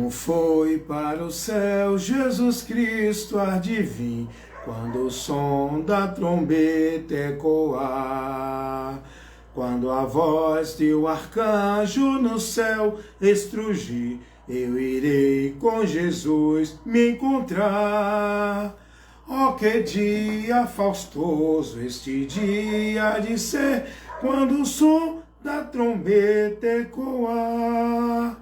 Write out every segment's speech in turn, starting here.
Como foi para o céu Jesus Cristo há de vir, quando o som da trombeta ecoar, quando a voz de um arcanjo no céu estrugir, eu irei com Jesus me encontrar. Oh, que dia faustoso este dia de ser, quando o som da trombeta ecoar,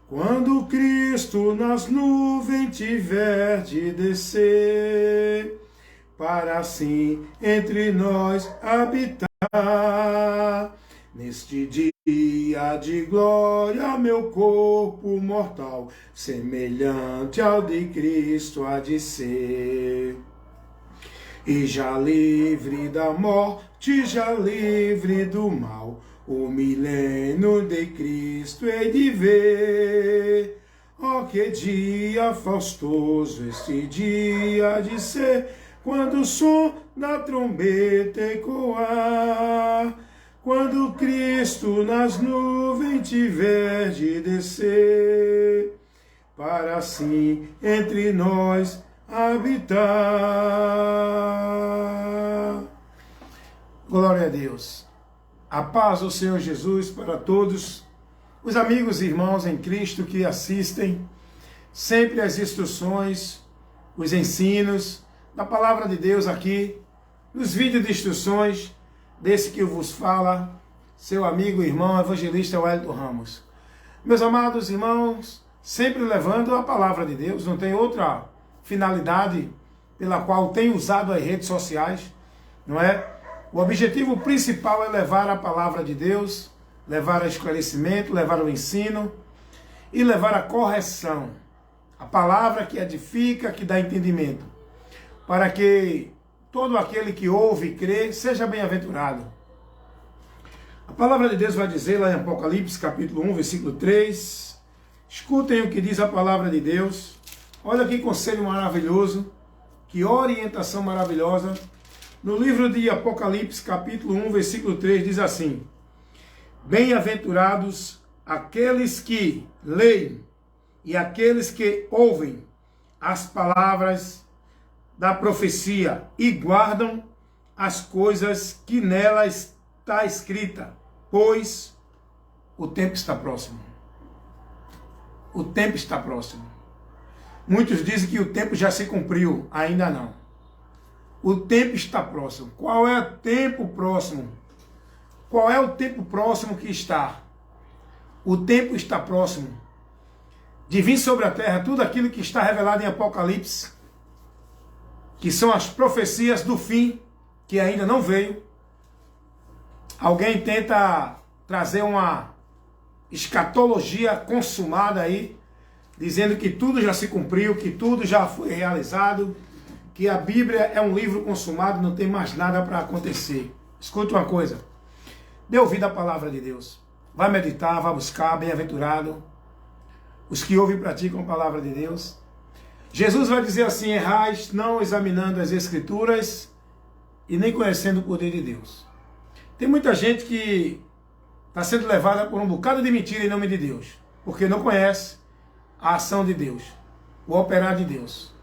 quando Cristo nas nuvens tiver de descer, para assim entre nós habitar. Neste dia de glória, meu corpo mortal, semelhante ao de Cristo há de ser. E já livre da morte, já livre do mal, o milênio de Cristo hei de ver. Oh, que dia faustoso este dia de ser, quando o som da trombeta ecoar, quando Cristo nas nuvens tiver de descer, para assim entre nós habitar. Glória a Deus. A paz do Senhor Jesus para todos os amigos e irmãos em Cristo que assistem sempre as instruções, os ensinos da palavra de Deus aqui, nos vídeos de instruções desse que vos fala, seu amigo e irmão evangelista Wellington Ramos. Meus amados irmãos, sempre levando a palavra de Deus, não tem outra finalidade pela qual tenho usado as redes sociais, não é? O objetivo principal é levar a palavra de Deus, levar a esclarecimento, levar o ensino e levar a correção. A palavra que edifica, que dá entendimento, para que todo aquele que ouve e crê seja bem-aventurado. A palavra de Deus vai dizer lá em Apocalipse capítulo 1, versículo 3. Escutem o que diz a palavra de Deus. Olha que conselho maravilhoso, que orientação maravilhosa. No livro de Apocalipse, capítulo 1, versículo 3, diz assim: bem-aventurados aqueles que leem e aqueles que ouvem as palavras da profecia e guardam as coisas que nela está escrita, pois o tempo está próximo. O tempo está próximo. Muitos dizem que o tempo já se cumpriu, ainda não. O tempo está próximo. Qual é o tempo próximo? Qual é o tempo próximo que está? O tempo está próximo de vir sobre a terra tudo aquilo que está revelado em Apocalipse, que são as profecias do fim, que ainda não veio. Alguém tenta trazer uma escatologia consumada aí, dizendo que tudo já se cumpriu, que tudo já foi realizado, que a Bíblia é um livro consumado, não tem mais nada para acontecer. Escute uma coisa, dê ouvido à palavra de Deus, vai meditar, vai buscar, bem-aventurado os que ouvem e praticam a palavra de Deus. Jesus vai dizer assim: errais não examinando as Escrituras e nem conhecendo o poder de Deus. Tem muita gente que está sendo levada por um bocado de mentira em nome de Deus, porque não conhece a ação de Deus, o operar de Deus.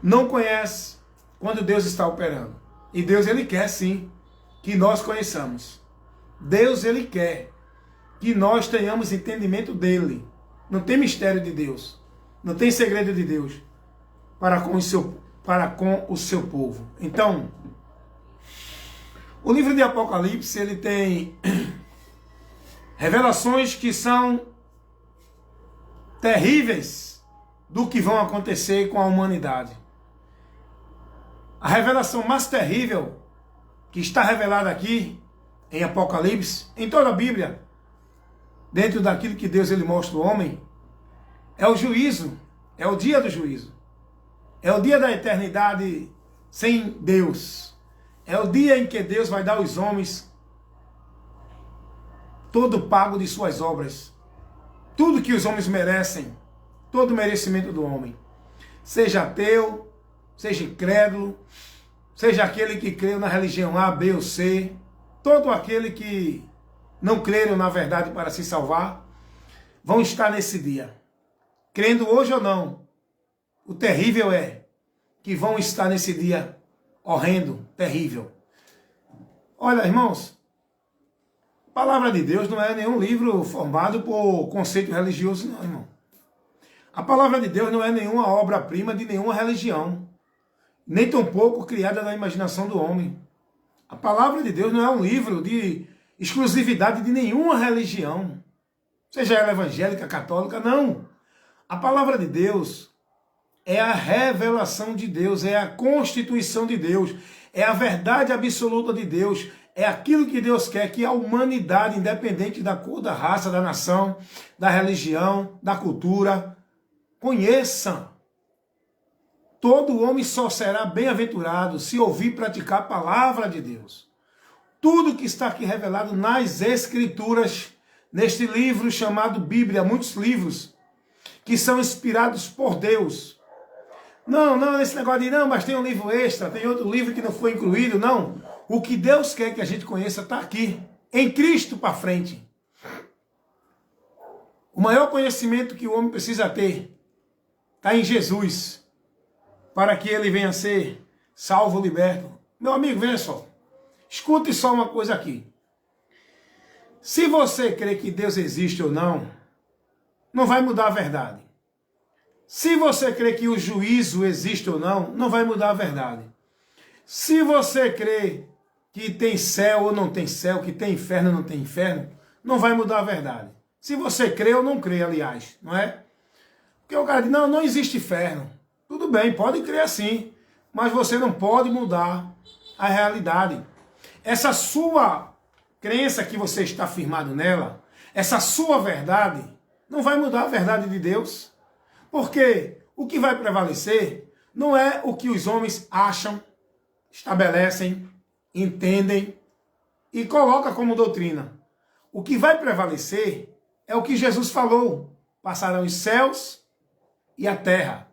Não conhece quando Deus está operando. E Deus, Ele quer sim que nós conheçamos. Deus, Ele quer que nós tenhamos entendimento dEle. Não tem mistério de Deus. Não tem segredo de Deus para com o seu povo. Então, o livro de Apocalipse, ele tem revelações que são terríveis do que vão acontecer com a humanidade. A revelação mais terrível que está revelada aqui em Apocalipse, em toda a Bíblia, dentro daquilo que Deus ele mostra ao homem, é o juízo, é o dia do juízo. É o dia da eternidade sem Deus. É o dia em que Deus vai dar aos homens todo o pago de suas obras. Tudo que os homens merecem, todo o merecimento do homem. Seja ateu, seja incrédulo, seja aquele que creu na religião A, B ou C, todo aquele que não creram na verdade para se salvar, vão estar nesse dia. crendo hoje ou não, o terrível é que vão estar nesse dia horrendo, terrível. Olha, irmãos, a palavra de Deus não é nenhum livro formado por conceito religioso, não, irmão. A palavra de Deus não é nenhuma obra-prima de nenhuma religião, nem tampouco criada na imaginação do homem. A palavra de Deus não é um livro de exclusividade de nenhuma religião, seja ela evangélica, católica, não. A palavra de Deus é a revelação de Deus, é a constituição de Deus, é a verdade absoluta de Deus, é aquilo que Deus quer que a humanidade, independente da cor, da raça, da nação, da religião, da cultura, conheça. Todo homem só será bem-aventurado se ouvir e praticar a palavra de Deus. Tudo que está aqui revelado nas Escrituras, neste livro chamado Bíblia, muitos livros que são inspirados por Deus. Não, esse negócio de não, mas tem um livro extra, tem outro livro que não foi incluído, não. O que Deus quer que a gente conheça está aqui, em Cristo para frente. O maior conhecimento que o homem precisa ter está em Jesus, para que ele venha a ser salvo, liberto. Meu amigo, veja só, escute só uma coisa aqui. Se você crê que Deus existe ou não, não vai mudar a verdade. Se você crê que o juízo existe ou não, não vai mudar a verdade. Se você crê que tem céu ou não tem céu, que tem inferno ou não tem inferno, não vai mudar a verdade. Se você crê ou não crê, aliás, não é? Porque o cara diz, não existe inferno. Tudo bem, pode crer assim, mas você não pode mudar a realidade. Essa sua crença que você está firmado nela, essa sua verdade, não vai mudar a verdade de Deus. Porque o que vai prevalecer não é o que os homens acham, estabelecem, entendem e colocam como doutrina. O que vai prevalecer é o que Jesus falou. Passarão os céus e a terra.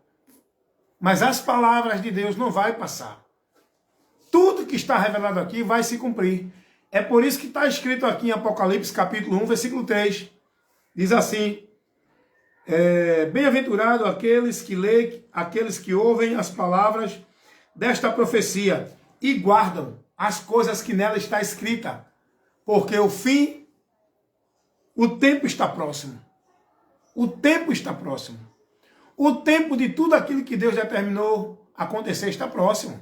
Mas as palavras de Deus não vai passar. Tudo que está revelado aqui vai se cumprir. É por isso que está escrito aqui em Apocalipse capítulo 1, versículo 3. Diz assim: bem-aventurado aqueles que leem, aqueles que ouvem as palavras desta profecia e guardam as coisas que nela está escrita, porque o tempo está próximo. O tempo está próximo. O tempo de tudo aquilo que Deus determinou acontecer está próximo.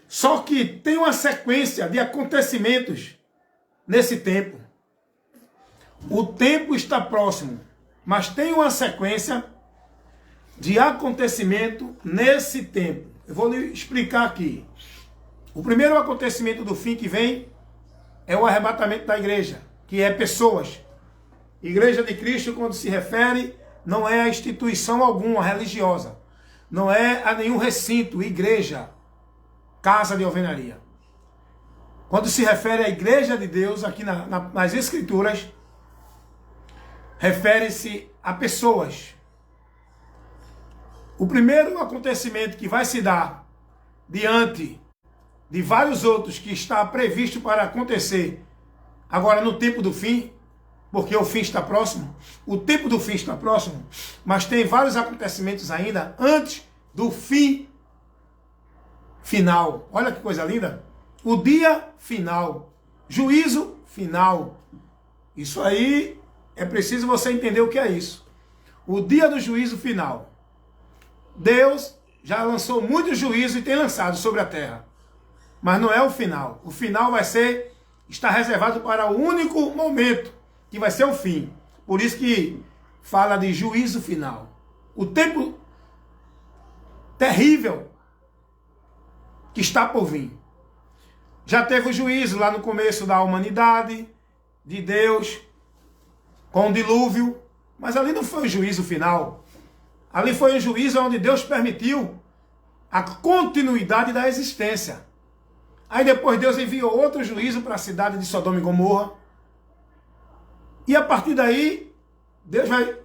Só que tem uma sequência de acontecimentos nesse tempo. O tempo está próximo, mas tem uma sequência de acontecimento nesse tempo. Eu vou lhe explicar aqui. O primeiro acontecimento do fim que vem é o arrebatamento da igreja, que é pessoas. Igreja de Cristo, quando se refere, não é a instituição alguma religiosa. Não é a nenhum recinto, igreja, casa de alvenaria. Quando se refere à igreja de Deus, aqui nas Escrituras, refere-se a pessoas. O primeiro acontecimento que vai se dar diante de vários outros que está previsto para acontecer agora no tempo do fim, porque o fim está próximo, o tempo do fim está próximo, mas tem vários acontecimentos ainda antes do fim final. Olha que coisa linda. O dia final, juízo final. Isso aí é preciso você entender o que é isso. O dia do juízo final. Deus já lançou muito juízo e tem lançado sobre a terra. Mas não é o final. O final está reservado para o único momento, que vai ser o fim. Por isso que fala de juízo final. O tempo terrível que está por vir. Já teve o juízo lá no começo da humanidade, de Deus, com o dilúvio, mas ali não foi o juízo final. Ali foi um juízo onde Deus permitiu a continuidade da existência. Aí depois Deus enviou outro juízo para a cidade de Sodoma e Gomorra. E a partir daí, Deus vai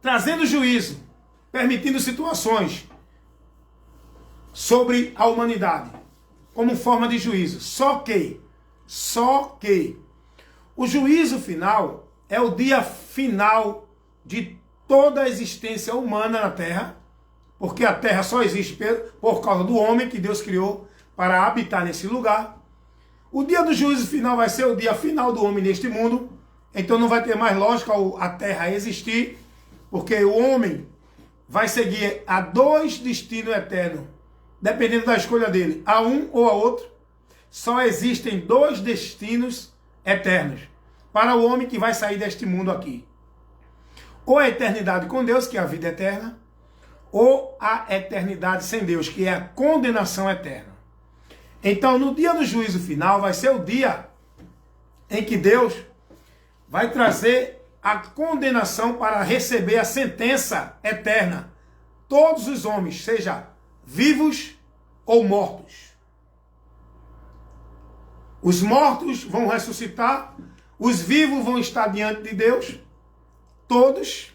trazendo juízo, permitindo situações sobre a humanidade, como forma de juízo. Só que, o juízo final é o dia final de toda a existência humana na terra, porque a terra só existe por causa do homem que Deus criou para habitar nesse lugar. O dia do juízo final vai ser o dia final do homem neste mundo, então não vai ter mais lógica a terra existir, porque o homem vai seguir a dois destinos eternos, dependendo da escolha dele, a um ou a outro. Só existem dois destinos eternos para o homem que vai sair deste mundo aqui. Ou a eternidade com Deus, que é a vida eterna, ou a eternidade sem Deus, que é a condenação eterna. Então, no dia do juízo final, vai ser o dia em que Deus vai trazer a condenação para receber a sentença eterna. Todos os homens, seja vivos ou mortos. Os mortos vão ressuscitar, os vivos vão estar diante de Deus, todos.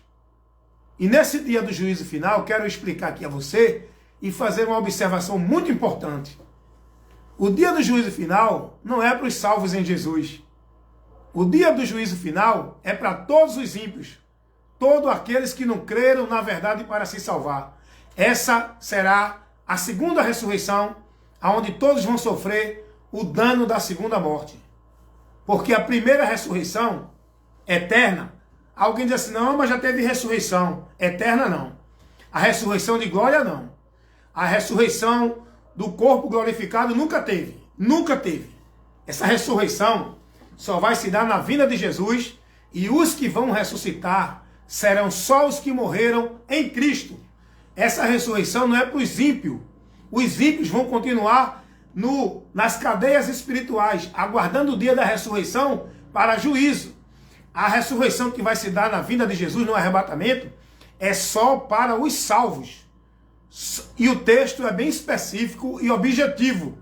E nesse dia do juízo final, quero explicar aqui a você e fazer uma observação muito importante. O dia do juízo final não é para os salvos em Jesus. O dia do juízo final é para todos os ímpios, todos aqueles que não creram na verdade para se salvar. Essa será a segunda ressurreição, onde todos vão sofrer o dano da segunda morte. Porque a primeira ressurreição, eterna, alguém diz assim, não, mas já teve ressurreição. Eterna não. A ressurreição de glória não. A ressurreição do corpo glorificado nunca teve. Nunca teve. Essa ressurreição só vai se dar na vinda de Jesus, e os que vão ressuscitar serão só os que morreram em Cristo. Essa ressurreição não é para os ímpios. Os ímpios vão continuar nas cadeias espirituais, aguardando o dia da ressurreição para juízo. A ressurreição que vai se dar na vinda de Jesus, no arrebatamento, é só para os salvos. E o texto é bem específico e objetivo.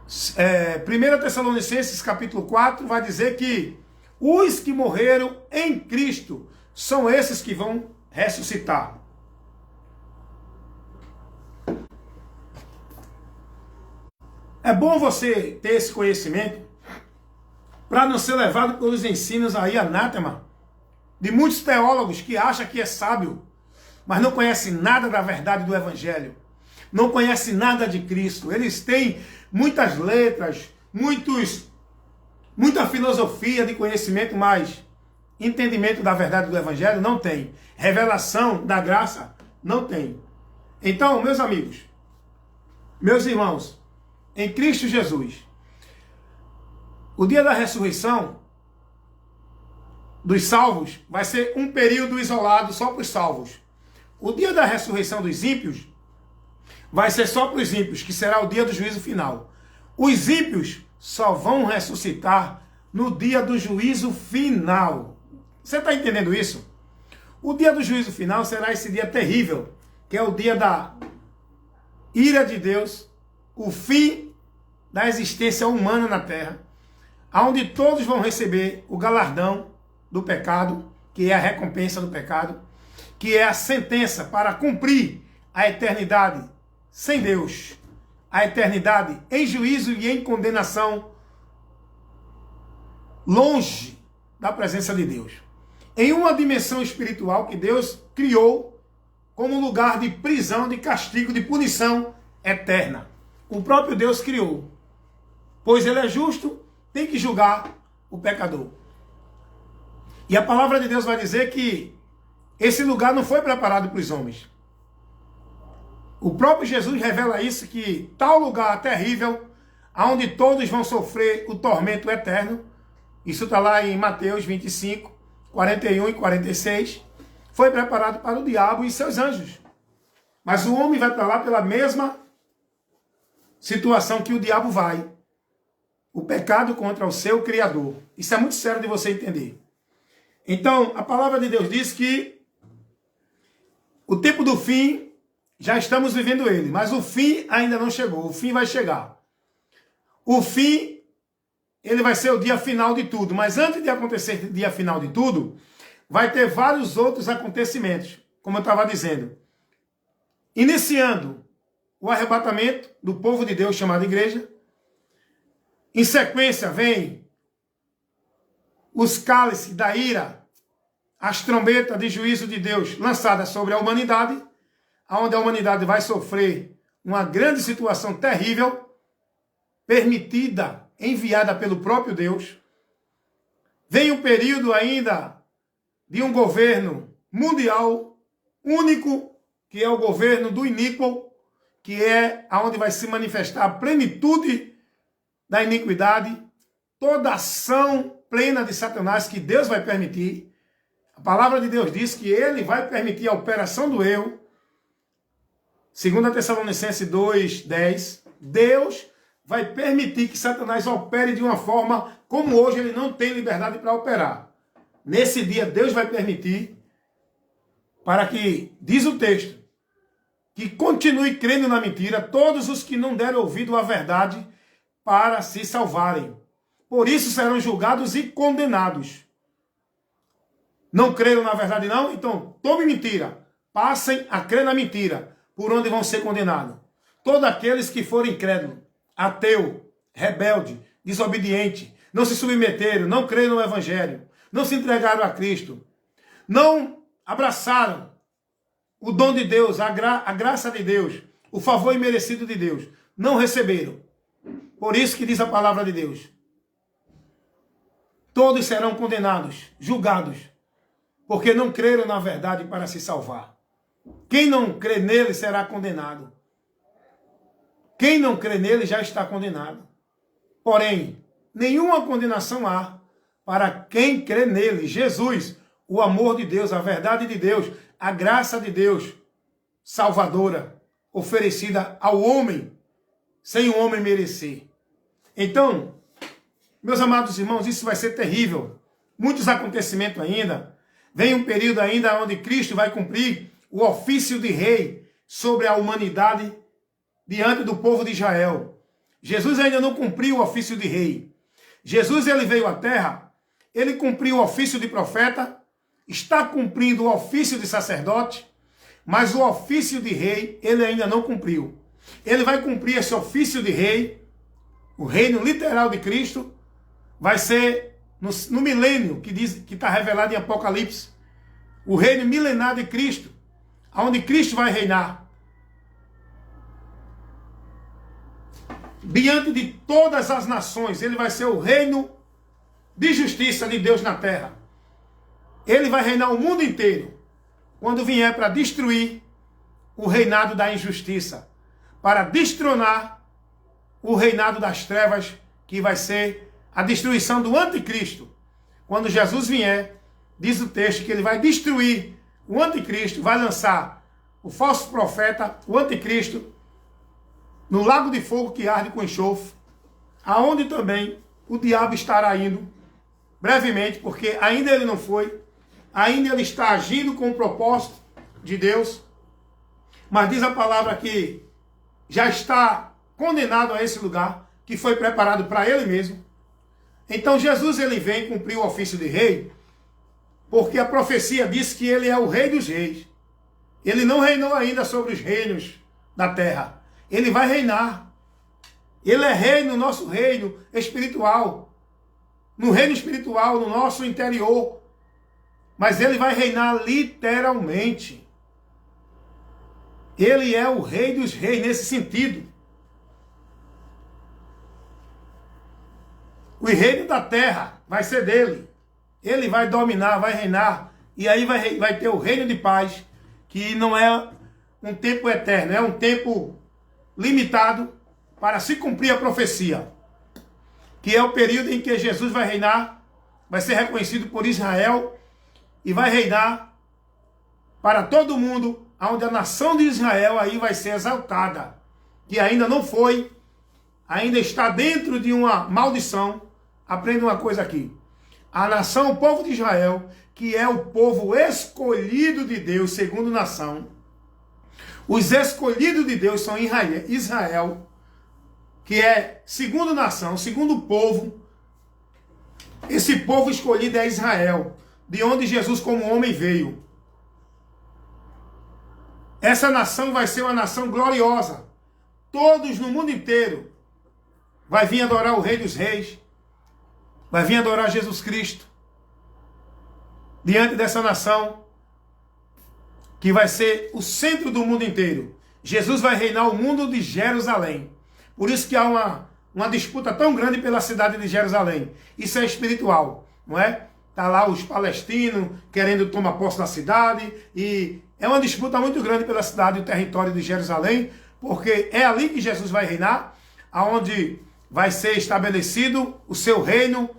1 Tessalonicenses capítulo 4 vai dizer que os que morreram em Cristo são esses que vão ressuscitar. É bom você ter esse conhecimento para não ser levado pelos ensinos aí anátema de muitos teólogos que acham que é sábio, mas não conhecem nada da verdade do Evangelho. Não conhecem nada de Cristo. Eles têm muitas letras, muita filosofia de conhecimento, mas entendimento da verdade do Evangelho não tem. Revelação da graça não tem. Então, meus amigos, meus irmãos, em Cristo Jesus, o dia da ressurreição dos salvos vai ser um período isolado só para os salvos. O dia da ressurreição dos ímpios vai ser só para os ímpios, que será o dia do juízo final. Os ímpios só vão ressuscitar no dia do juízo final. Você está entendendo isso? O dia do juízo final será esse dia terrível, que é o dia da ira de Deus, o fim da existência humana na terra, onde todos vão receber o galardão do pecado, que é a recompensa do pecado, que é a sentença para cumprir a eternidade sem Deus, a eternidade em juízo e em condenação, longe da presença de Deus, em uma dimensão espiritual que Deus criou como lugar de prisão, de castigo, de punição eterna. O próprio Deus criou, pois Ele é justo, tem que julgar o pecador. E a palavra de Deus vai dizer que esse lugar não foi preparado para os homens. O próprio Jesus revela isso, que tal lugar terrível, onde todos vão sofrer o tormento eterno, isso está lá em Mateus 25, 41 e 46, foi preparado para o diabo e seus anjos. Mas o homem vai para lá pela mesma situação que o diabo vai. O pecado contra o seu Criador. Isso é muito sério de você entender. Então, a palavra de Deus diz que o tempo do fim, já estamos vivendo ele, mas o fim ainda não chegou. O fim vai chegar. O fim, ele vai ser o dia final de tudo. Mas antes de acontecer o dia final de tudo, vai ter vários outros acontecimentos, como eu estava dizendo. Iniciando o arrebatamento do povo de Deus chamado igreja. Em sequência vem os cálices da ira, as trombetas de juízo de Deus lançadas sobre a humanidade, onde a humanidade vai sofrer uma grande situação terrível, permitida, enviada pelo próprio Deus. Vem um período ainda de um governo mundial único, que é o governo do iníquo, que é onde vai se manifestar a plenitude da iniquidade, toda ação plena de Satanás que Deus vai permitir. A palavra de Deus diz que ele vai permitir a operação do erro. 2 Tessalonicenses 2:10, Deus vai permitir que Satanás opere de uma forma como hoje ele não tem liberdade para operar. Nesse dia Deus vai permitir para que, diz o texto, que continue crendo na mentira todos os que não deram ouvido à verdade para se salvarem. Por isso serão julgados e condenados. Não creram na verdade não? Então tome mentira. Passem a crer na mentira, por onde vão ser condenados. Todos aqueles que forem incrédulos, ateu, rebelde, desobediente, não se submeteram, não creram no Evangelho, não se entregaram a Cristo, não abraçaram o dom de Deus, a graça de Deus, o favor imerecido de Deus, não receberam. Por isso que diz a palavra de Deus. Todos serão condenados, julgados, porque não creram na verdade para se salvar. Quem não crê nele será condenado. Quem não crê nele já está condenado. Porém, nenhuma condenação há para quem crê nele. Jesus, o amor de Deus, a verdade de Deus, a graça de Deus, salvadora, oferecida ao homem, sem o homem merecer. Então, meus amados irmãos, isso vai ser terrível. Muitos acontecimentos ainda. Vem um período ainda onde Cristo vai cumprir o ofício de rei sobre a humanidade diante do povo de Israel. Jesus ainda não cumpriu o ofício de rei. Jesus, ele veio à terra, ele cumpriu o ofício de profeta, está cumprindo o ofício de sacerdote, mas o ofício de rei ele ainda não cumpriu. Ele vai cumprir esse ofício de rei, o reino literal de Cristo, vai ser no milênio que está revelado em Apocalipse, o reino milenar de Cristo, onde Cristo vai reinar. Diante de todas as nações, ele vai ser o reino de justiça de Deus na terra. Ele vai reinar o mundo inteiro, quando vier para destruir o reinado da injustiça, para destronar o reinado das trevas, que vai ser a destruição do anticristo. Quando Jesus vier, diz o texto que ele vai destruir o anticristo, vai lançar o falso profeta, o anticristo, no lago de fogo que arde com enxofre, aonde também o diabo estará indo, brevemente, porque ainda ele não foi, ainda ele está agindo com o propósito de Deus, mas diz a palavra que já está condenado a esse lugar, que foi preparado para ele mesmo. Então Jesus ele vem cumprir o ofício de rei, porque a profecia diz que ele é o rei dos reis. Ele não reinou ainda sobre os reinos da terra. Ele vai reinar. Ele é rei no nosso reino espiritual. No reino espiritual, no nosso interior. Mas ele vai reinar literalmente. Ele é o rei dos reis nesse sentido. O reino da terra vai ser dele. Ele vai dominar, vai reinar. E aí vai ter o reino de paz, que não é um tempo eterno, é um tempo limitado para se cumprir a profecia. Que é o período em que Jesus vai reinar, vai ser reconhecido por Israel e vai reinar para todo mundo, onde a nação de Israel aí vai ser exaltada. Que ainda não foi, ainda está dentro de uma maldição. Aprenda uma coisa aqui. A nação, o povo de Israel, que é o povo escolhido de Deus, segundo nação. Os escolhidos de Deus são Israel, que é segundo nação, segundo povo. Esse povo escolhido é Israel, de onde Jesus como homem veio. Essa nação vai ser uma nação gloriosa. Todos no mundo inteiro vai vir adorar o Rei dos Reis. Vai vir adorar Jesus Cristo. diante dessa nação que vai ser o centro do mundo inteiro. Jesus vai reinar o mundo de Jerusalém. Por isso que há uma disputa tão grande pela cidade de Jerusalém. Isso é espiritual, não é? Está lá os palestinos querendo tomar posse da cidade, e é uma disputa muito grande pela cidade e o território de Jerusalém, porque é ali que Jesus vai reinar, aonde vai ser estabelecido o seu reino.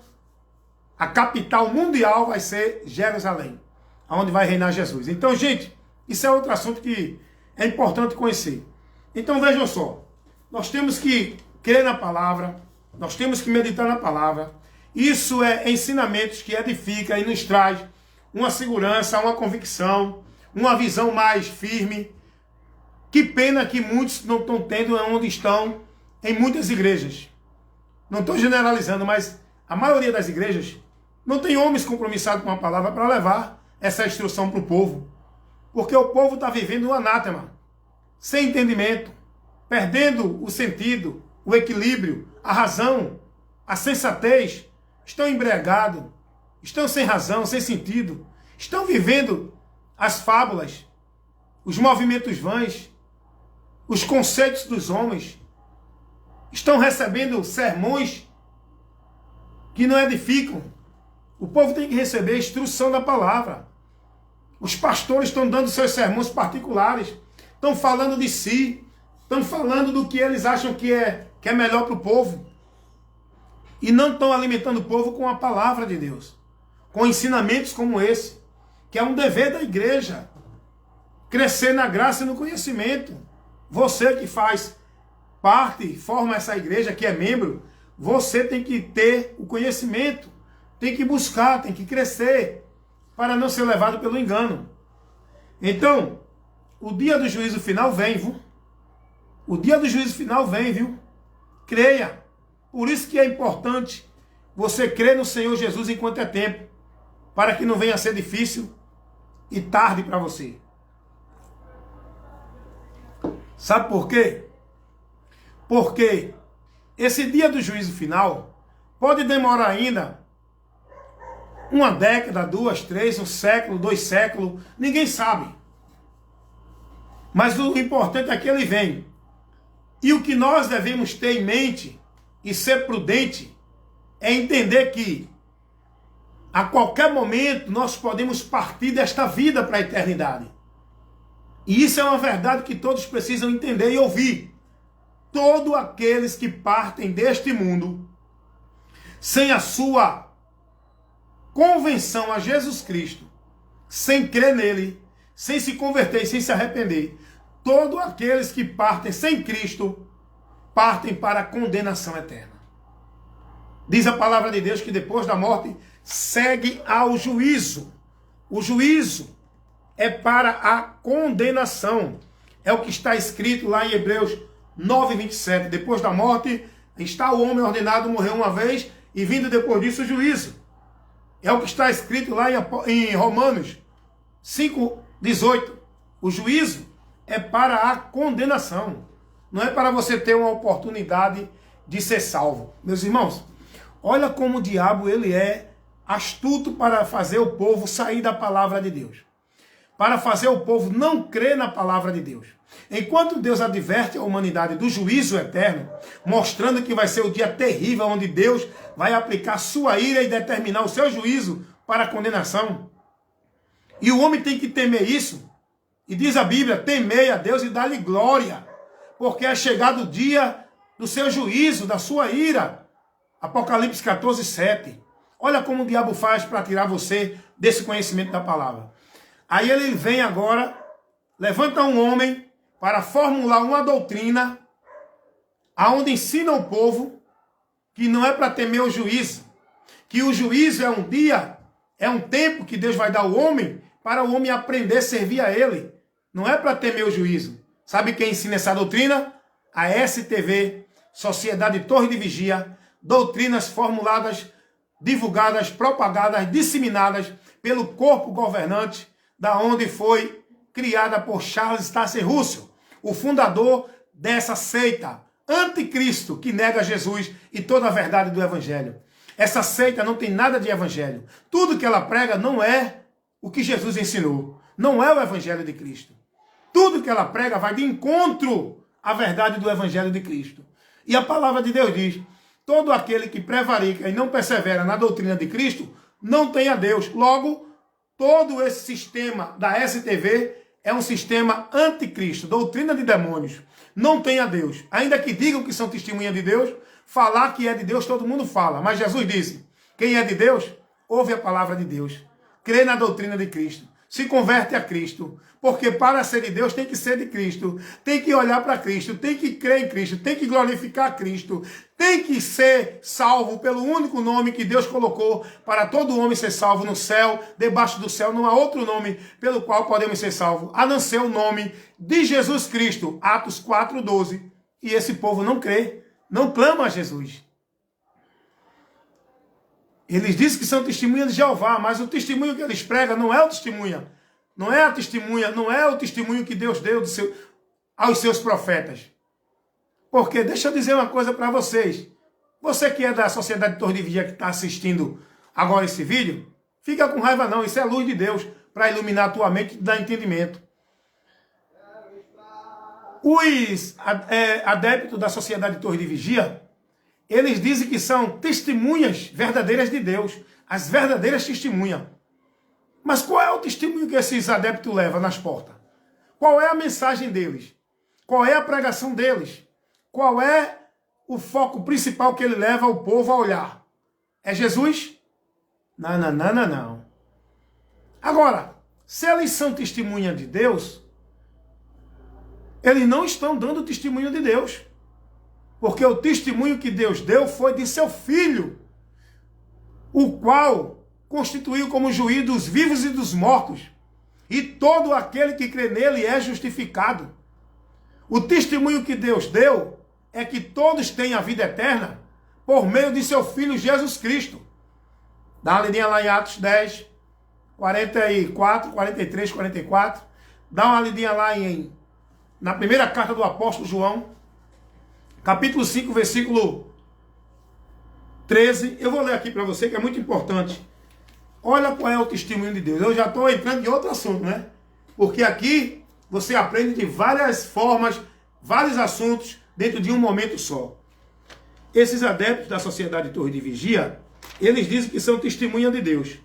A capital mundial vai ser Jerusalém, aonde vai reinar Jesus. Então, gente, isso é outro assunto que é importante conhecer. Então, vejam só, nós temos que crer na palavra, nós temos que meditar na palavra. Isso é ensinamentos que edificam e nos traz uma segurança, uma convicção, uma visão mais firme. Que pena que muitos não estão tendo onde estão em muitas igrejas. Não estou generalizando, mas a maioria das igrejas não tem homens compromissados com a palavra para levar essa instrução para o povo. Porque o povo está vivendo um anátema, sem entendimento, perdendo o sentido, o equilíbrio, a razão, a sensatez. Estão embriagados, estão sem razão, sem sentido, estão vivendo as fábulas, os movimentos vãs, os conceitos dos homens, estão recebendo sermões que não edificam. O povo tem que receber a instrução da palavra. Os pastores estão dando seus sermões particulares, estão falando de si, estão falando do que eles acham que é melhor para o povo. E não estão alimentando o povo com a palavra de Deus, com ensinamentos como esse, que é um dever da igreja, crescer na graça e no conhecimento. Você que faz parte, forma essa igreja, que é membro, você tem que ter o conhecimento, tem que buscar, tem que crescer, para não ser levado pelo engano. Então, o dia do juízo final vem, viu? O dia do juízo final vem, viu? Creia. Por isso que é importante você crer no Senhor Jesus enquanto é tempo, para que não venha a ser difícil e tarde para você. Sabe por quê? Porque esse dia do juízo final pode demorar ainda uma década, 2, 3, um século, 2 séculos, ninguém sabe. Mas o importante é que ele vem. E o que nós devemos ter em mente e ser prudente é entender que a qualquer momento nós podemos partir desta vida para a eternidade. E isso é uma verdade que todos precisam entender e ouvir. Todos aqueles que partem deste mundo sem a sua convenção a Jesus Cristo, sem crer nele, sem se converter e sem se arrepender, todos aqueles que partem sem Cristo partem para a condenação eterna. Diz a palavra de Deus que depois da morte segue ao juízo. O juízo é para a condenação. É o que está escrito lá em Hebreus 9:27. Depois da morte está o homem ordenado morrer uma vez e vindo depois disso o juízo. É o que está escrito lá em Romanos 5:18. O juízo é para a condenação. Não é para você ter uma oportunidade de ser salvo. Meus irmãos, olha como o diabo ele é astuto para fazer o povo sair da palavra de Deus. Para fazer o povo não crer na palavra de Deus. Enquanto Deus adverte a humanidade do juízo eterno, mostrando que vai ser o dia terrível onde Deus vai aplicar sua ira e determinar o seu juízo para a condenação. E o homem tem que temer isso. E diz a Bíblia, temei a Deus e dá-lhe glória, porque é chegado o dia do seu juízo, da sua ira. Apocalipse 14:7. Olha como o diabo faz para tirar você desse conhecimento da palavra. Aí ele vem agora, levanta um homem para formular uma doutrina aonde ensina o povo que não é para temer o juízo, que o juízo é um dia, é um tempo que Deus vai dar ao homem para o homem aprender a servir a ele. Não é para temer o juízo. Sabe quem ensina essa doutrina? A STV, Sociedade Torre de Vigia, doutrinas formuladas, divulgadas, propagadas, disseminadas pelo corpo governante, da onde foi criada por Charles Taze Russell, o fundador dessa seita anticristo que nega Jesus e toda a verdade do evangelho. Essa seita não tem nada de evangelho. Tudo que ela prega não é o que Jesus ensinou. Não é o evangelho de Cristo. Tudo que ela prega vai de encontro à verdade do evangelho de Cristo. E a palavra de Deus diz: todo aquele que prevarica e não persevera na doutrina de Cristo, não tem a Deus. Logo, todo esse sistema da STV é um sistema anticristo, doutrina de demônios. Não tem a Deus. Ainda que digam que são testemunha de Deus, falar que é de Deus todo mundo fala. Mas Jesus disse: quem é de Deus, ouve a palavra de Deus. Crê na doutrina de Cristo. Se converte a Cristo. Porque para ser de Deus tem que ser de Cristo. Tem que olhar para Cristo. Tem que crer em Cristo. Tem que glorificar Cristo. Tem que ser salvo pelo único nome que Deus colocou para todo homem ser salvo no céu. Debaixo do céu não há outro nome pelo qual podemos ser salvos, a não ser o nome de Jesus Cristo. Atos 4:12. E esse povo não crê. Não clama a Jesus. Eles dizem que são testemunhas de Jeová, mas o testemunho que eles pregam não é o testemunha. Não é a testemunha, não é o testemunho que Deus deu aos seus profetas. Porque, deixa eu dizer uma coisa para vocês. Você que é da Sociedade Torre de Vigia que está assistindo agora esse vídeo, fica com raiva não, isso é luz de Deus para iluminar a tua mente e dar entendimento. Os adeptos da Sociedade Torre de Vigia, eles dizem que são testemunhas verdadeiras de Deus, as verdadeiras testemunhas. Mas qual é o testemunho que esses adeptos levam nas portas? Qual é a mensagem deles? Qual é a pregação deles? Qual é o foco principal que ele leva o povo a olhar? É Jesus? Não, não, não, não, não. Agora, se eles são testemunha de Deus, eles não estão dando testemunho de Deus. Porque o testemunho que Deus deu foi de seu Filho, o qual constituiu como juiz dos vivos e dos mortos. E todo aquele que crê nele é justificado. O testemunho que Deus deu é que todos têm a vida eterna por meio de seu Filho Jesus Cristo. Dá uma lidinha lá em Atos 10, 44, 43, 44. Dá uma lidinha lá na primeira carta do apóstolo João, capítulo 5, versículo 13. Eu vou ler aqui para você, que é muito importante. Olha qual é o testemunho de Deus. Eu já estou entrando em outro assunto, né? Porque aqui você aprende de várias formas, vários assuntos, dentro de um momento só. Esses adeptos da Sociedade Torre de Vigia, eles dizem que são testemunha de Deus.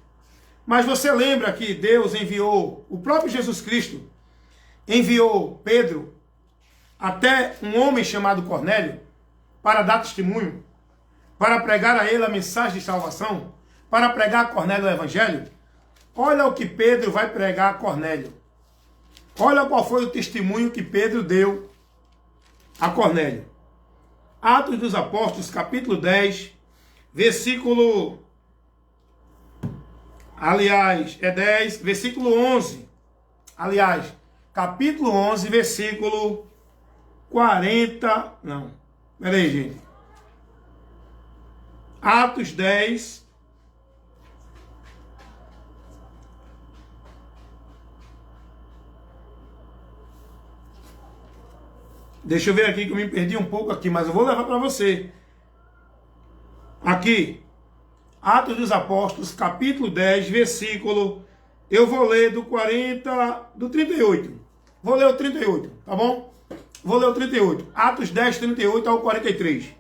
Mas você lembra que Deus enviou, o próprio Jesus Cristo, enviou Pedro até um homem chamado Cornélio para dar testemunho, para pregar a ele a mensagem de salvação, para pregar a Cornélio o evangelho? Olha o que Pedro vai pregar a Cornélio. Olha qual foi o testemunho que Pedro deu a Cornélio. Atos dos Apóstolos, capítulo 10, versículo... Aliás, é 10, versículo 11. Aliás, capítulo 11, versículo 40... Não, peraí, gente. Atos 10... Deixa eu ver aqui que eu me perdi um pouco aqui, mas eu vou levar para você. Aqui, Atos dos Apóstolos, capítulo 10, versículo... Eu vou ler do 38. Vou ler o 38, tá bom? Vou ler o 38. Atos 10, 38 ao 43.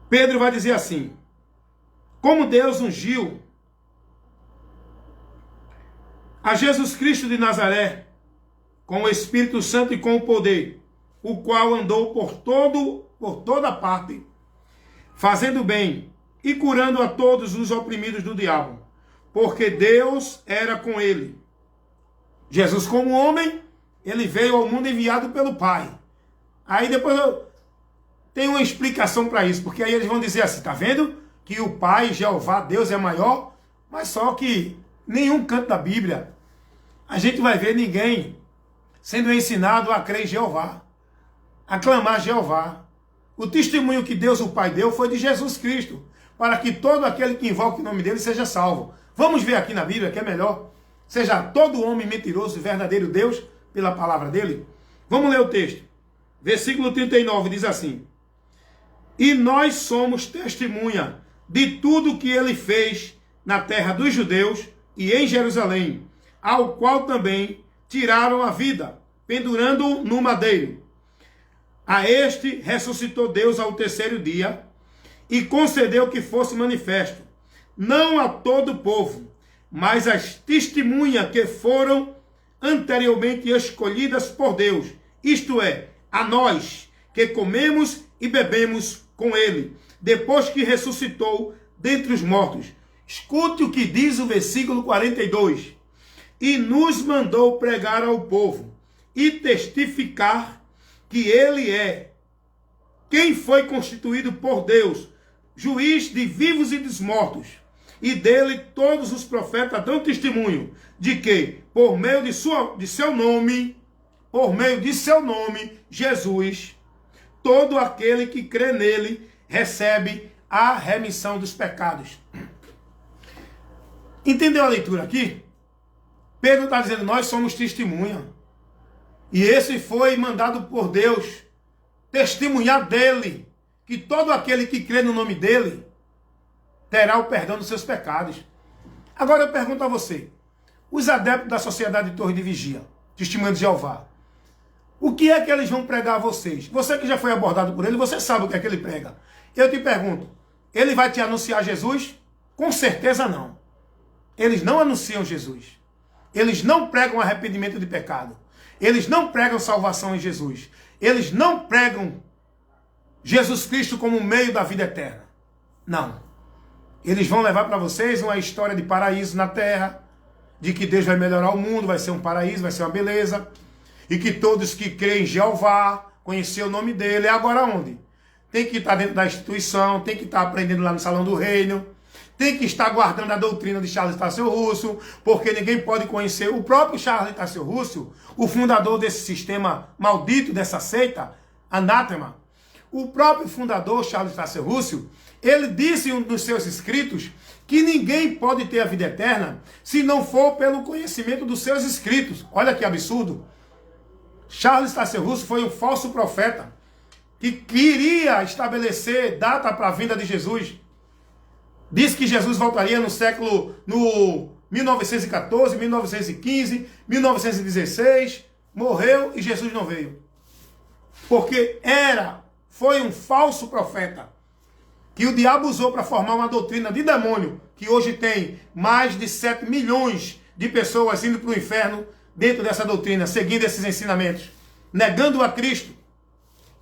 Pedro vai dizer assim: como Deus ungiu a Jesus Cristo de Nazaré com o Espírito Santo e com o poder, o qual andou por toda parte, fazendo bem e curando a todos os oprimidos do diabo, porque Deus era com ele. Jesus, como homem, ele veio ao mundo enviado pelo Pai. Aí depois eu tenho uma explicação para isso, porque aí eles vão dizer assim, tá vendo? Que o Pai, Jeová, Deus é maior, mas só que nenhum canto da Bíblia a gente vai ver ninguém sendo ensinado a crer em Jeová, a clamar Jeová. O testemunho que Deus, o Pai, deu foi de Jesus Cristo, para que todo aquele que invoque o nome dele seja salvo. Vamos ver aqui na Bíblia, que é melhor. Seja todo homem mentiroso e verdadeiro Deus, pela palavra dele. Vamos ler o texto. Versículo 39 diz assim: e nós somos testemunha de tudo que ele fez na terra dos judeus, e em Jerusalém, ao qual também tiraram a vida, pendurando-o no madeiro. A este ressuscitou Deus ao terceiro dia e concedeu que fosse manifesto, não a todo o povo, mas às testemunhas que foram anteriormente escolhidas por Deus, isto é, a nós, que comemos e bebemos com ele, depois que ressuscitou dentre os mortos. Escute o que diz o versículo 42. E nos mandou pregar ao povo e testificar que ele é quem foi constituído por Deus, juiz de vivos e dos mortos. E dele todos os profetas dão testemunho de que, por meio de seu nome, Jesus, todo aquele que crê nele recebe a remissão dos pecados. Entendeu a leitura aqui? Pedro está dizendo, nós somos testemunha. E esse foi mandado por Deus testemunhar dele, que todo aquele que crê no nome dele terá o perdão dos seus pecados. Agora eu pergunto a você, os adeptos da Sociedade de Torre de Vigia, Testemunha de Jeová, o que é que eles vão pregar a vocês? Você que já foi abordado por ele, você sabe o que é que ele prega. Eu te pergunto, ele vai te anunciar Jesus? Com certeza não. Eles não anunciam Jesus. Eles não pregam arrependimento de pecado. Eles não pregam salvação em Jesus. Eles não pregam Jesus Cristo como meio da vida eterna. Não. Eles vão levar para vocês uma história de paraíso na terra, de que Deus vai melhorar o mundo, vai ser um paraíso, vai ser uma beleza, e que todos que creem em Jeová, conhecer o nome dele, é agora onde? Tem que estar dentro da instituição, tem que estar aprendendo lá no Salão do Reino, tem que estar guardando a doutrina de Charles Tasso Russell, porque ninguém pode conhecer o próprio Charles Tasso Russell, o fundador desse sistema maldito, dessa seita, anátema. O próprio fundador, Charles Tasso Russell, ele disse em um dos seus escritos que ninguém pode ter a vida eterna se não for pelo conhecimento dos seus escritos. Olha que absurdo. Charles Tasso Russell foi um falso profeta que queria estabelecer data para a vinda de Jesus. Diz que Jesus voltaria no 1914, 1915, 1916, morreu e Jesus não veio. Porque foi um falso profeta que o diabo usou para formar uma doutrina de demônio, que hoje tem mais de 7 milhões de pessoas indo para o inferno dentro dessa doutrina, seguindo esses ensinamentos, negando a Cristo.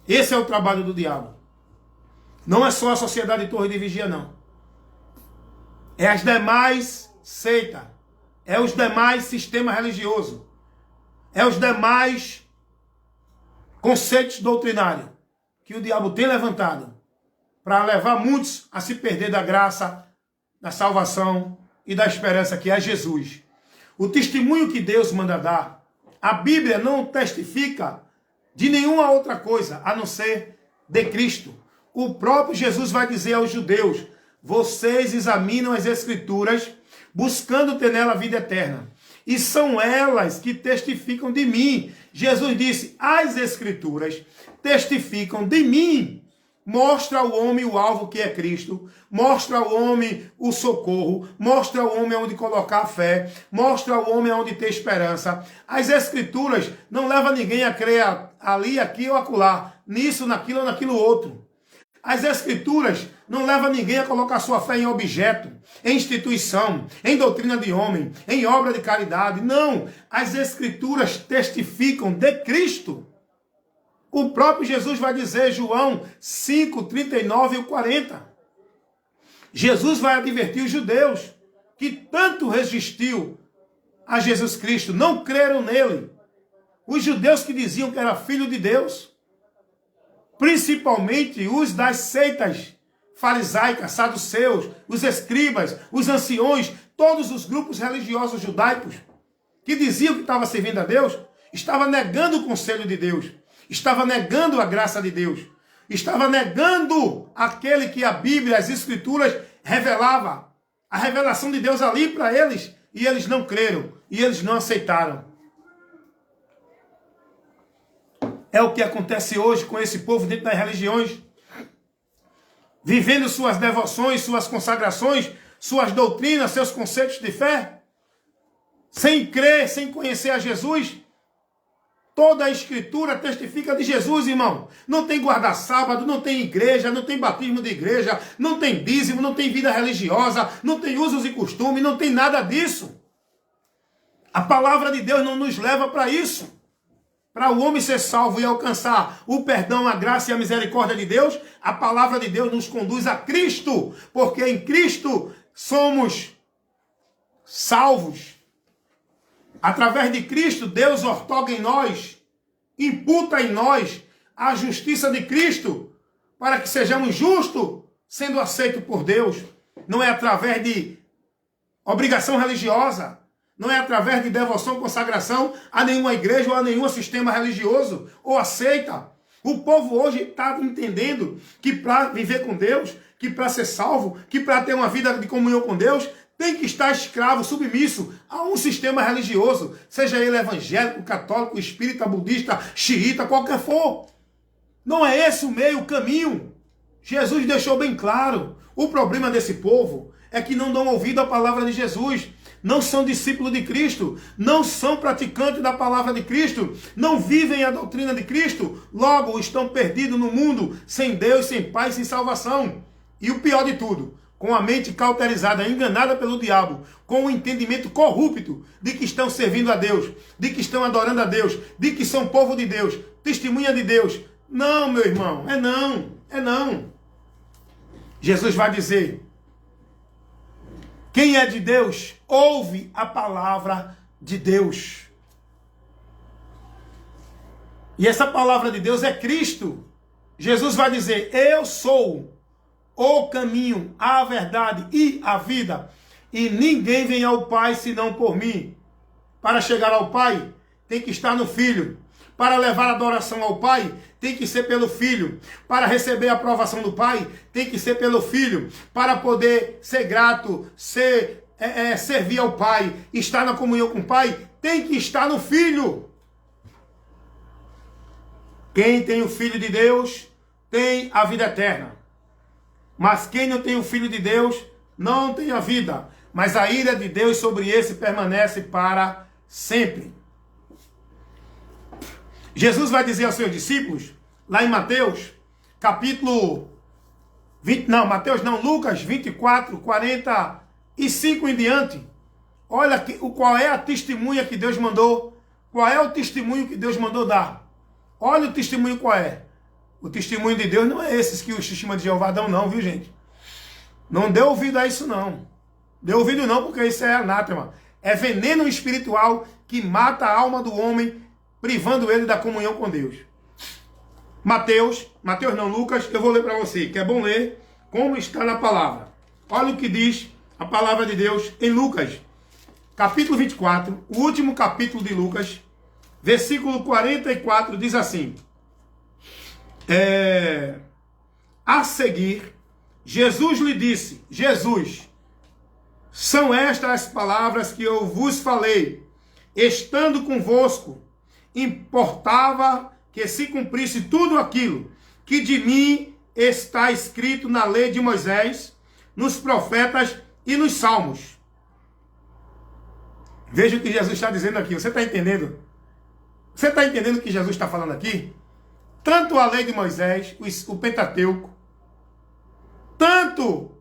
Esse é o trabalho do diabo. Não é só a Sociedade de Torre de Vigia, não. É as demais seitas, é os demais sistemas religiosos, é os demais conceitos doutrinários que o diabo tem levantado para levar muitos a se perder da graça, da salvação e da esperança que é Jesus. O testemunho que Deus manda dar, a Bíblia não testifica de nenhuma outra coisa a não ser de Cristo. O próprio Jesus vai dizer aos judeus, vocês examinam as Escrituras buscando ter nela a vida eterna. E são elas que testificam de mim. Jesus disse, as Escrituras testificam de mim. Mostra ao homem o alvo que é Cristo, mostra ao homem o socorro, mostra ao homem onde colocar a fé, mostra ao homem onde ter esperança. As Escrituras não levam ninguém a crer ali, aqui ou acolá, nisso, naquilo ou naquilo outro. As Escrituras não levam ninguém a colocar sua fé em objeto, em instituição, em doutrina de homem, em obra de caridade. Não, as Escrituras testificam de Cristo. O próprio Jesus vai dizer, João 5, 39 e 40. Jesus vai advertir os judeus que tanto resistiu a Jesus Cristo, não creram nele. Os judeus que diziam que era filho de Deus, principalmente os das seitas farisaicas, saduceus, os escribas, os anciões, todos os grupos religiosos judaicos que diziam que estava servindo a Deus, estava negando o conselho de Deus. Estava negando a graça de Deus. Estava negando aquele que a Bíblia, as Escrituras, revelava. A revelação de Deus ali para eles. E eles não creram. E eles não aceitaram. É o que acontece hoje com esse povo dentro das religiões. Vivendo suas devoções, suas consagrações, suas doutrinas, seus conceitos de fé. sem crer, sem conhecer a Jesus, toda a Escritura testifica de Jesus, irmão. Não tem guarda-sábado, não tem igreja, não tem batismo de igreja, não tem dízimo, não tem vida religiosa, não tem usos e costumes, não tem nada disso. A palavra de Deus não nos leva para isso. Para o homem ser salvo e alcançar o perdão, a graça e a misericórdia de Deus, a palavra de Deus nos conduz a Cristo, porque em Cristo somos salvos. Através de Cristo, Deus ortoga em nós, imputa em nós a justiça de Cristo, para que sejamos justos, sendo aceitos por Deus. Não é através de obrigação religiosa, não é através de devoção, consagração a nenhuma igreja ou a nenhum sistema religioso ou aceita. O povo hoje está entendendo que para viver com Deus, que para ser salvo, que para ter uma vida de comunhão com Deus, tem que estar escravo, submisso a um sistema religioso, seja ele evangélico, católico, espírita, budista, xiita, qualquer for. Não é esse o meio, o caminho. Jesus deixou bem claro. O problema desse povo é que não dão ouvido à palavra de Jesus. Não são discípulos de Cristo, não são praticantes da palavra de Cristo, não vivem a doutrina de Cristo, logo estão perdidos no mundo, sem Deus, sem paz, sem salvação. E o pior de tudo, com a mente cauterizada, enganada pelo diabo, com o entendimento corrupto de que estão servindo a Deus, de que estão adorando a Deus, de que são povo de Deus, testemunha de Deus. Não, meu irmão, é não. Jesus vai dizer: quem é de Deus, ouve a palavra de Deus. E essa palavra de Deus é Cristo. Jesus vai dizer: eu sou o caminho, a verdade e a vida. E ninguém vem ao Pai senão por mim. Para chegar ao Pai, tem que estar no Filho. Para levar a adoração ao Pai, tem que ser pelo Filho. Para receber a aprovação do Pai, tem que ser pelo Filho. Para poder ser grato, servir ao Pai, estar na comunhão com o Pai, tem que estar no Filho. Quem tem o Filho de Deus, tem a vida eterna. Mas quem não tem o Filho de Deus, não tem a vida. Mas a ira de Deus sobre esse permanece para sempre. Jesus vai dizer aos seus discípulos, lá em Mateus, capítulo 20, Lucas 24, 45 em diante. Olha qual é a testemunha que Deus mandou, qual é o testemunho que Deus mandou dar. Olha o testemunho qual é. O testemunho de Deus não é esses que os testemunhos de Jeová dão não, viu gente? Não dê ouvido a isso não. Dê ouvido não, porque isso é anátema. É veneno espiritual que mata a alma do homem, privando ele da comunhão com Deus. Lucas, eu vou ler para você, que é bom ler como está na palavra. Olha o que diz a palavra de Deus em Lucas, capítulo 24, o último capítulo de Lucas, versículo 44, diz assim: a seguir, Jesus lhe disse, são estas as palavras que eu vos falei, estando convosco. Importava que se cumprisse tudo aquilo que de mim está escrito na lei de Moisés, nos profetas e nos salmos. Veja o que Jesus está dizendo aqui. Você está entendendo? Você está entendendo o que Jesus está falando aqui? Tanto a lei de Moisés, o Pentateuco, tanto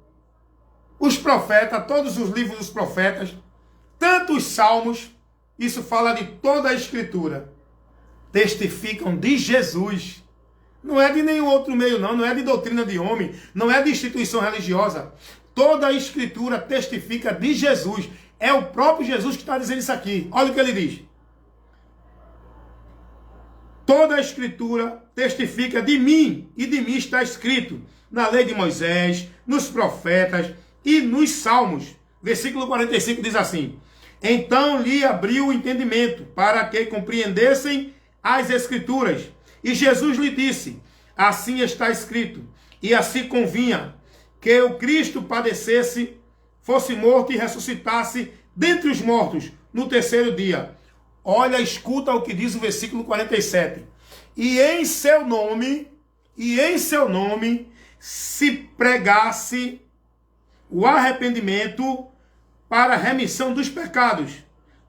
os profetas, todos os livros dos profetas, tanto os salmos, isso fala de toda a Escritura, testificam de Jesus. Não é de nenhum outro meio não é de doutrina de homem, não é de instituição religiosa. Toda a Escritura testifica de Jesus. É o próprio Jesus que está dizendo isso aqui. Olha o que ele diz. Toda a Escritura testifica de mim, e de mim está escrito na lei de Moisés, nos profetas e nos salmos. Versículo 45 diz assim: então lhe abriu o entendimento, para que compreendessem as Escrituras. E Jesus lhe disse: assim está escrito, e assim convinha, que o Cristo padecesse, fosse morto e ressuscitasse dentre os mortos no terceiro dia. Olha, escuta o que diz o versículo 47. E em seu nome se pregasse o arrependimento para a remissão dos pecados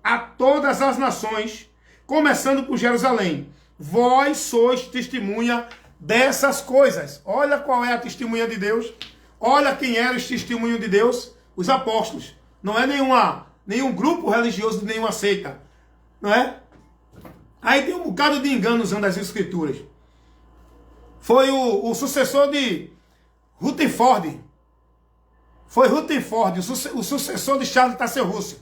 a todas as nações, começando por Jerusalém. Vós sois testemunha dessas coisas. Olha qual é a testemunha de Deus. Olha quem era os testemunhos de Deus. Os apóstolos. Não é nenhum grupo religioso de nenhuma seita. Não é? Aí tem um bocado de engano usando as escrituras. Foi o sucessor de Rutherford. Foi Rutherford, o sucessor de Charles Taze Russell,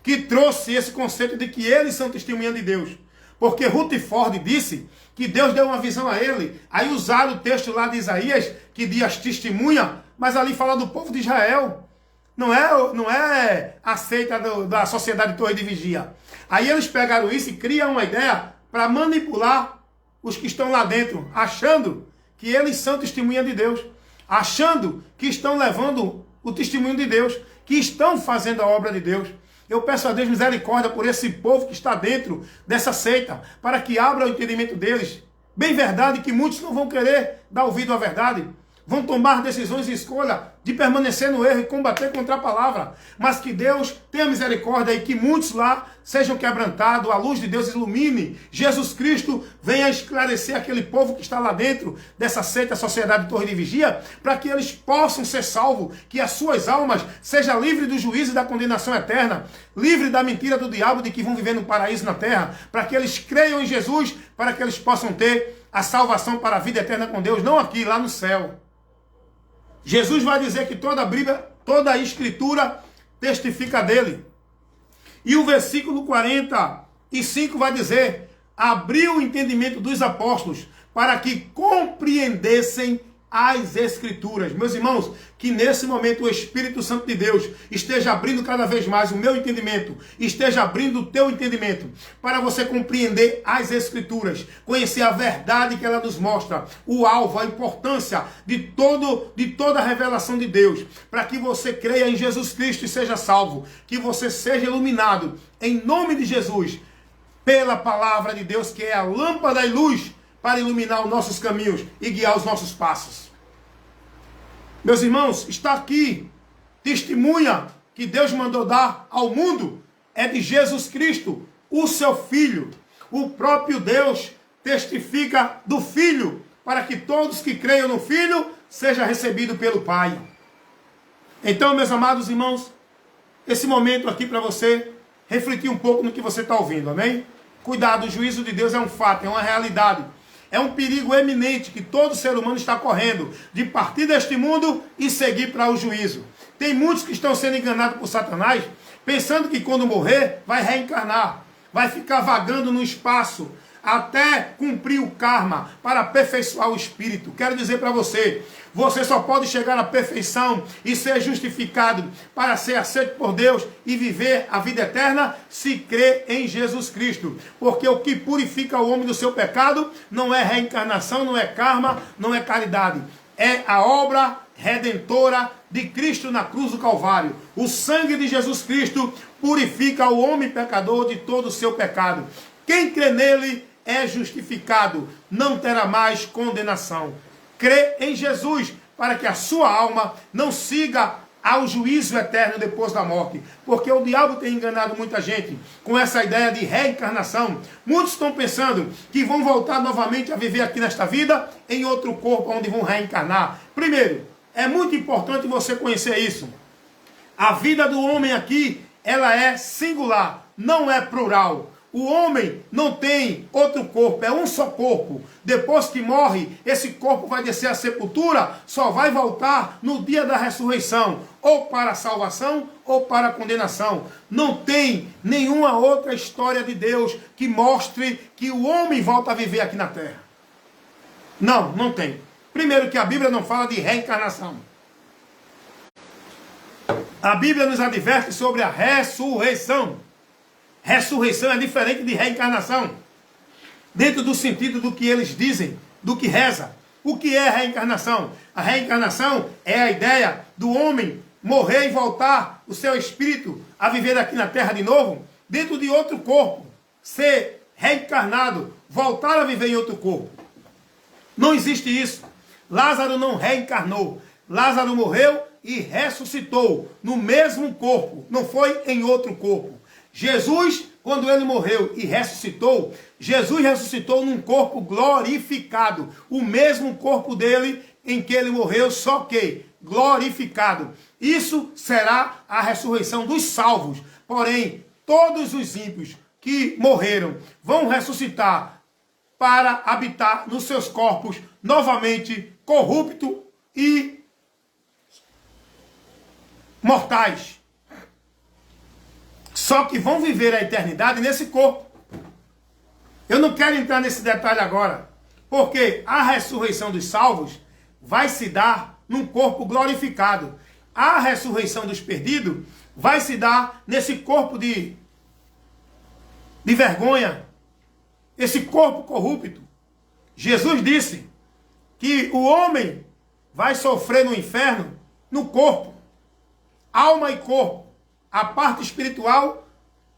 que trouxe esse conceito de que eles são testemunha de Deus. Porque Rutherford disse que Deus deu uma visão a ele. Aí usaram o texto lá de Isaías, que diz testemunha, mas ali fala do povo de Israel. Não é a seita da sociedade Torre de Vigia. Aí eles pegaram isso e criam uma ideia para manipular os que estão lá dentro, achando que eles são testemunha de Deus, achando que estão levando o testemunho de Deus, que estão fazendo a obra de Deus. Eu peço a Deus misericórdia por esse povo que está dentro dessa seita, para que abra o entendimento deles. Bem verdade que muitos não vão querer dar ouvido à verdade, vão tomar decisões e escolha de permanecer no erro e combater contra a palavra. Mas que Deus tenha misericórdia e que muitos lá sejam quebrantados, a luz de Deus ilumine. Jesus Cristo venha esclarecer aquele povo que está lá dentro dessa seita sociedade Torre de Vigia, para que eles possam ser salvos, que as suas almas sejam livres do juízo e da condenação eterna, livres da mentira do diabo de que vão viver no paraíso na terra, para que eles creiam em Jesus, para que eles possam ter a salvação para a vida eterna com Deus, não aqui, lá no céu. Jesus vai dizer que toda a Bíblia, toda a Escritura testifica dele. E o versículo 45 vai dizer: abriu o entendimento dos apóstolos para que compreendessem as Escrituras. Meus irmãos, que nesse momento o Espírito Santo de Deus esteja abrindo cada vez mais o meu entendimento, esteja abrindo o teu entendimento, para você compreender as Escrituras, conhecer a verdade que ela nos mostra, o alvo, a importância de toda a revelação de Deus, para que você creia em Jesus Cristo e seja salvo, que você seja iluminado, em nome de Jesus, pela palavra de Deus, que é a lâmpada e luz para iluminar os nossos caminhos e guiar os nossos passos. Meus irmãos, está aqui, testemunha que Deus mandou dar ao mundo, é de Jesus Cristo, o seu Filho. O próprio Deus testifica do Filho, para que todos que creiam no Filho sejam recebidos pelo Pai. Então, meus amados irmãos, esse momento aqui para você refletir um pouco no que você está ouvindo, amém? Cuidado, o juízo de Deus é um fato, é uma realidade. É um perigo eminente que todo ser humano está correndo, de partir deste mundo e seguir para o juízo. Tem muitos que estão sendo enganados por Satanás, pensando que quando morrer vai reencarnar, vai ficar vagando no espaço, até cumprir o karma, para aperfeiçoar o espírito. Quero dizer para você, você só pode chegar à perfeição e ser justificado para ser aceito por Deus e viver a vida eterna se crer em Jesus Cristo. Porque o que purifica o homem do seu pecado não é reencarnação, não é karma, não é caridade. É a obra redentora de Cristo na cruz do Calvário. O sangue de Jesus Cristo purifica o homem pecador de todo o seu pecado. Quem crê nele é justificado, não terá mais condenação. Crê em Jesus para que a sua alma não siga ao juízo eterno depois da morte. Porque o diabo tem enganado muita gente com essa ideia de reencarnação. Muitos estão pensando que vão voltar novamente a viver aqui nesta vida em outro corpo onde vão reencarnar. Primeiro, é muito importante você conhecer isso. A vida do homem aqui, ela é singular, não é plural. O homem não tem outro corpo, é um só corpo. Depois que morre, esse corpo vai descer à sepultura, só vai voltar no dia da ressurreição, ou para a salvação ou para a condenação. Não tem nenhuma outra história de Deus que mostre que o homem volta a viver aqui na terra. Não, não tem. Primeiro que a Bíblia não fala de reencarnação. A Bíblia nos adverte sobre a ressurreição. Ressurreição é diferente de reencarnação. Dentro do sentido do que eles dizem, do que reza. O que é reencarnação? A reencarnação é a ideia do homem morrer e voltar o seu espírito a viver aqui na terra de novo, dentro de outro corpo. Ser reencarnado, voltar a viver em outro corpo. Não existe isso. Lázaro não reencarnou. Lázaro morreu e ressuscitou no mesmo corpo. Não foi em outro corpo. Jesus, quando ele morreu e ressuscitou, Jesus ressuscitou num corpo glorificado. O mesmo corpo dele em que ele morreu, só que glorificado. Isso será a ressurreição dos salvos. Porém, todos os ímpios que morreram vão ressuscitar para habitar nos seus corpos novamente corruptos e mortais. Só que vão viver a eternidade nesse corpo. Eu não quero entrar nesse detalhe agora, porque a ressurreição dos salvos vai se dar num corpo glorificado. A ressurreição dos perdidos vai se dar nesse corpo de vergonha, esse corpo corrupto. Jesus disse que o homem vai sofrer no inferno no corpo, alma e corpo. A parte espiritual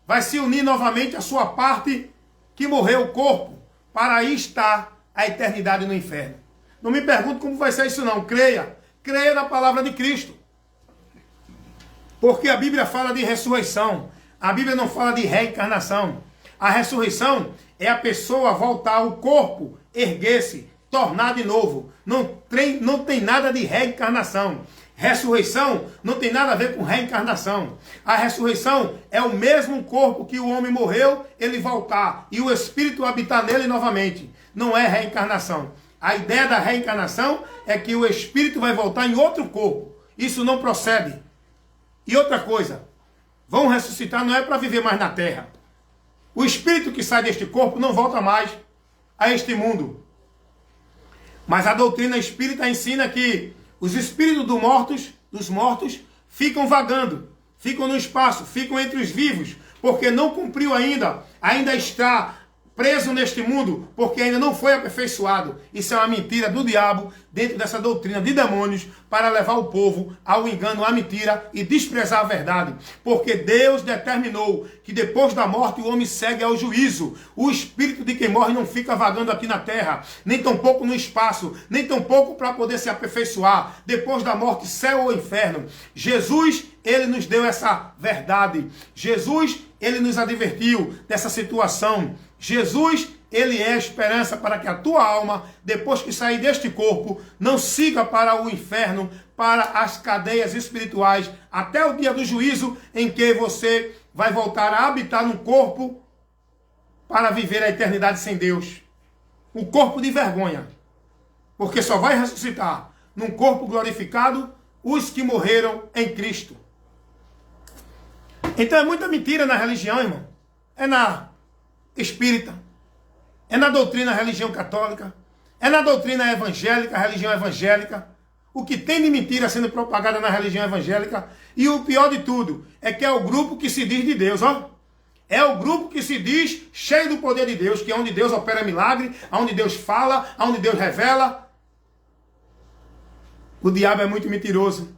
vai se unir novamente à sua parte que morreu o corpo, para aí estar a eternidade no inferno. Não me pergunte como vai ser isso não, creia na palavra de Cristo. Porque a Bíblia fala de ressurreição, a Bíblia não fala de reencarnação. A ressurreição é a pessoa voltar ao corpo, erguer-se, tornar de novo. Não tem nada de reencarnação. Ressurreição não tem nada a ver com reencarnação. A ressurreição é o mesmo corpo que o homem morreu, ele voltar e o Espírito habitar nele novamente. Não é reencarnação. A ideia da reencarnação é que o Espírito vai voltar em outro corpo. Isso não procede. E outra coisa, vão ressuscitar não é para viver mais na terra. O Espírito que sai deste corpo não volta mais a este mundo. Mas a doutrina espírita ensina que os espíritos dos mortos ficam vagando, ficam no espaço, ficam entre os vivos, porque não cumpriu ainda está preso neste mundo, porque ainda não foi aperfeiçoado. Isso é uma mentira do diabo dentro dessa doutrina de demônios para levar o povo ao engano, à mentira e desprezar a verdade. Porque Deus determinou que depois da morte o homem segue ao juízo. O espírito de quem morre não fica vagando aqui na terra, nem tampouco no espaço, nem tampouco para poder se aperfeiçoar. Depois da morte, céu ou inferno. Jesus, ele nos deu essa verdade. Jesus, ele nos advertiu dessa situação. Jesus, ele é a esperança para que a tua alma, depois que sair deste corpo, não siga para o inferno, para as cadeias espirituais, até o dia do juízo, em que você vai voltar a habitar no corpo para viver a eternidade sem Deus. Um corpo de vergonha. Porque só vai ressuscitar num corpo glorificado os que morreram em Cristo. Então é muita mentira na religião, irmão. É na espírita, é na doutrina religião católica, é na doutrina evangélica, religião evangélica. O que tem de mentira sendo propagada na religião evangélica. E o pior de tudo é que é o grupo que se diz de Deus, ó. É o grupo que se diz cheio do poder de Deus, que é onde Deus opera milagre, onde Deus fala, onde Deus revela. O diabo é muito mentiroso.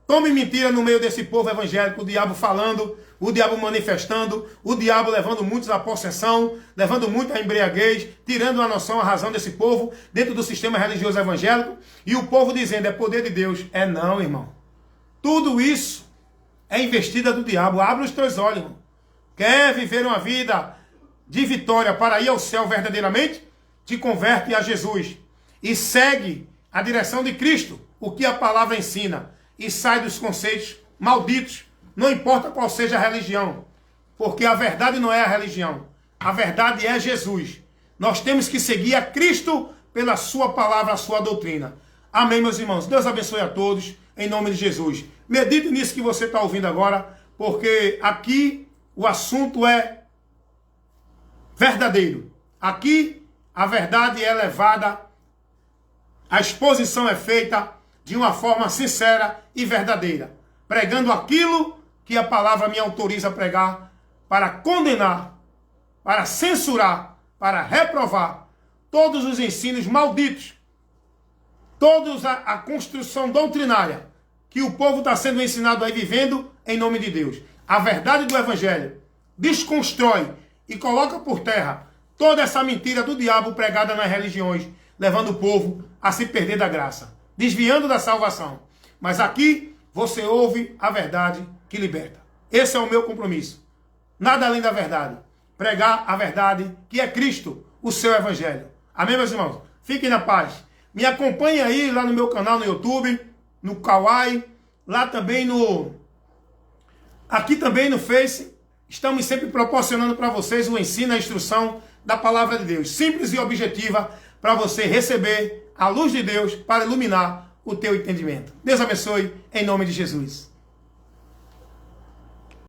Tome mentira no meio desse povo evangélico, o diabo falando, o diabo manifestando, o diabo levando muitos à possessão, levando muito à embriaguez, tirando a noção, a razão desse povo dentro do sistema religioso evangélico, e o povo dizendo, é poder de Deus. É não, irmão. Tudo isso é investida do diabo. Abre os teus olhos, irmão. Quer viver uma vida de vitória para ir ao céu verdadeiramente? Te converte a Jesus e segue a direção de Cristo, o que a palavra ensina. E sai dos conceitos malditos, não importa qual seja a religião, porque a verdade não é a religião, a verdade é Jesus. Nós temos que seguir a Cristo pela sua palavra, a sua doutrina. Amém, meus irmãos. Deus abençoe a todos, em nome de Jesus. Medite nisso que você está ouvindo agora, porque aqui o assunto é verdadeiro. Aqui a verdade é levada, a exposição é feita de uma forma sincera e verdadeira, pregando aquilo que a palavra me autoriza a pregar, para condenar, para censurar, para reprovar todos os ensinos malditos, toda a construção doutrinária que o povo está sendo ensinado aí vivendo em nome de Deus. A verdade do Evangelho desconstrói e coloca por terra toda essa mentira do diabo pregada nas religiões, levando o povo a se perder da graça, desviando da salvação. Mas aqui você ouve a verdade que liberta. Esse é o meu compromisso. nada além da verdade. Pregar a verdade, que é Cristo, o seu evangelho. Amém, meus irmãos? Fiquem na paz. Me acompanhe aí lá no meu canal no YouTube, no Kawaii, lá também aqui também no Face. Estamos sempre proporcionando para vocês o ensino, a instrução da palavra de Deus. Simples e objetiva para você receber a luz de Deus para iluminar o teu entendimento. Deus abençoe em nome de Jesus.